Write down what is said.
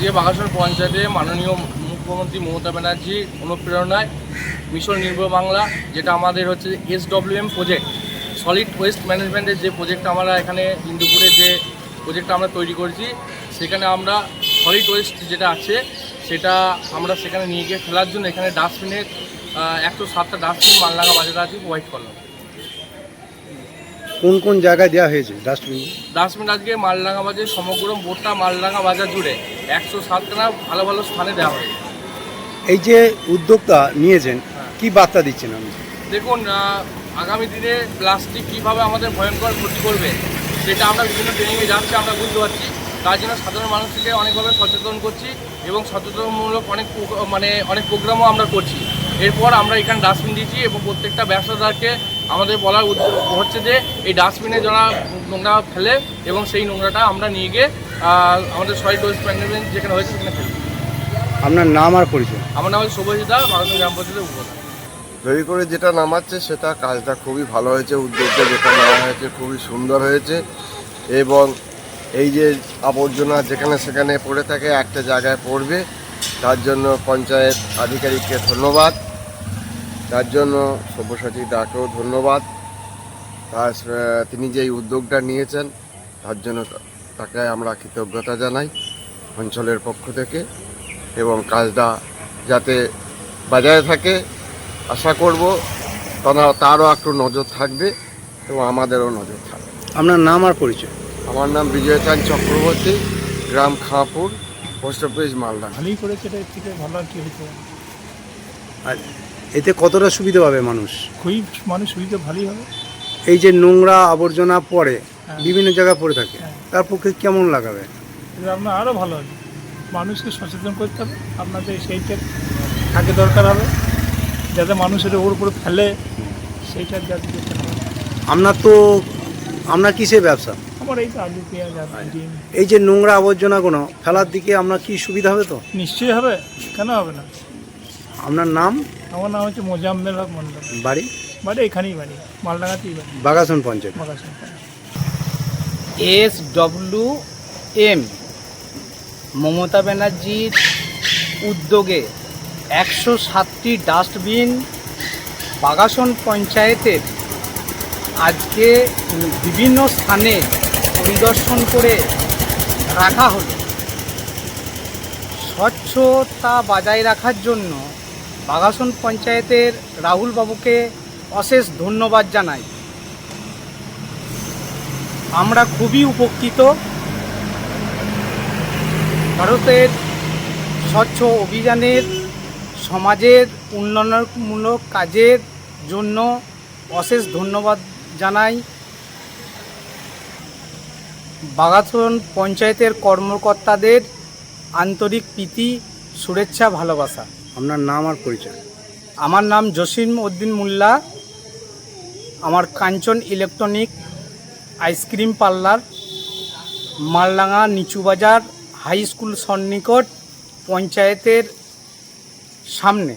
আজকে বাগাসন পঞ্চায়েতে মাননীয় মুখ্যমন্ত্রী মমতা ব্যানার্জির অনুপ্রেরণায় মিশন নির্ভর বাংলা, যেটা আমাদের হচ্ছে SWM প্রজেক্ট, সলিড ওয়েস্ট ম্যানেজমেন্টের যে প্রজেক্ট আমরা এখানে ইন্দুপুরে যে প্রজেক্টটা আমরা তৈরি করেছি, সেখানে আমরা সলিড ওয়েস্ট যেটা আছে সেটা আমরা সেখানে নিয়ে গিয়ে ফেলার জন্য এখানে ডাস্টবিনের 107টা ডাস্টবিন মালডাঙ্গা বাজারে আছে প্রোভাইড করলাম। কোন কোন জায়গায় দেওয়া হয়েছে ডাস্টবিন আজকে মালডাঙ্গা বাজার সমগ্র বোর্ডটা মালডাঙ্গা বাজার জুড়ে 107খানা ভালো ভালো স্থানে দেওয়া হয়েছে। এই যে উদ্যোগটা নিয়েছেন, কি বার্তা দিচ্ছেন আপনি? দেখুন, আগামী দিনে প্লাস্টিক কীভাবে আমাদের ভয়ঙ্কর ক্ষতি করবে সেটা আমরা বিভিন্ন ট্রেনিংয়ে যাচ্ছি, আমরা বুঝতে পারছি। তার জন্য সাধারণ মানুষকে অনেকভাবে সচেতন করছি এবং সচেতনমূলক অনেক প্রোগ্রামও আমরা করছি। এরপর আমরা এখানে ডাস্টবিন দিচ্ছি এবং প্রত্যেকটা ব্যবসাদারকে আমাদের বলার হচ্ছে যে এই ডাস্টবিনে যারা নোংরা ফেলে এবং সেই নোংরাটা আমরা নিয়ে গিয়ে আমাদের সলিড ওয়েস্ট ম্যানেজমেন্ট যেখানে হয়েছে সেখানে ফেলি। আপনার নাম আর পরিচয়? আমার নাম হচ্ছে শুভজিৎ, বাগাসন গ্রাম পঞ্চায়েতের উপপ্রধান। তৈরি করে যেটা নামাচ্ছে সেটা কাজটা খুবই ভালো হয়েছে, উদ্যোগটা যেটা নেওয়া হয়েছে খুবই সুন্দর হয়েছে। এবং এই যে আবর্জনা যেখানে সেখানে পড়ে থাকে একটা জায়গায় পড়বে, তার জন্য পঞ্চায়েত আধিকারিককে ধন্যবাদ, তার জন্য সব্যসাচী দাকেও ধন্যবাদ। তিনি যে উদ্যোগটা নিয়েছেন তার জন্য তাকে আমরা কৃতজ্ঞতা জানাই অঞ্চলের পক্ষ থেকে, এবং কাজটা যাতে বজায় থাকে আশা করব, তারও একটু নজর থাকবে এবং আমাদেরও নজর থাকবে। আপনার নাম আর পরিচয়? আমার নাম বিজয়চাঁদ চক্রবর্তী, গ্রাম খাঁপুর, পোস্ট অফিস মালদা। ভালোই করেছে, এটা থেকে ভালো আর কি হয়েছে। আর এতে কতটা সুবিধা পাবে মানুষ? খুবই মানুষ সুবিধা ভালোই হবে। এই যে নোংরা আবর্জনা পড়ে বিভিন্ন জায়গায় পড়ে থাকে, তার পক্ষে কেমন লাগাবে? এটা আপনার আরও ভালো হবে, মানুষকে সচেতন করতে হবে, আপনাদের সেইটার আগে দরকার হবে যাতে মানুষের ওর উপরে ফেলে সেইটার যাতে করতে হবে। আপনার কিসের ব্যবসা? আমার এই তো আলু পেঁয়াজ আর ডিম। এই যে নোংরা আবর্জনাগুলো ফেলার দিকে আপনার কি সুবিধা হবে? তো নিশ্চয়ই হবে, কেন হবে না। আপনার নাম? আমার নাম হচ্ছে মোজাম্মেল হক মন্ডল। বাড়ি? বাড়ি এখানেই, বাড়ি মালডাঙ্গাতেই বাড়ি, বাগাসন পঞ্চায়েত। বাগাসন। SWM মমতা ব্যানার্জির উদ্যোগে 107টি ডাস্টবিন বাগাসন পঞ্চায়েতের আজকে বিভিন্ন স্থানে পরিদর্শন করে রাখা হলো। স্বচ্ছতা বজায় রাখার জন্য বাগাসন পঞ্চায়েতের রাহুল বাবুকে অশেষ ধন্যবাদ জানাই। আমরা খুবই উপকৃত। ভারতের স্বচ্ছ অভিযানের সমাজের উন্নয়নমূলক কাজের জন্য অশেষ ধন্যবাদ জানাই। বাগাসন পঞ্চায়েতের কর্মকর্তাদের আন্তরিক প্রীতি, শুভেচ্ছা, ভালোবাসা। আপনার নাম আর পরিচয়? আমার নাম জসিম উদ্দিন মোল্লা। আমার কাঞ্চন ইলেকট্রনিক আইসক্রিম পার্লার, মালডাঙ্গা নিচু বাজার হাই স্কুল সন্নিকট, পঞ্চায়েতের সামনে।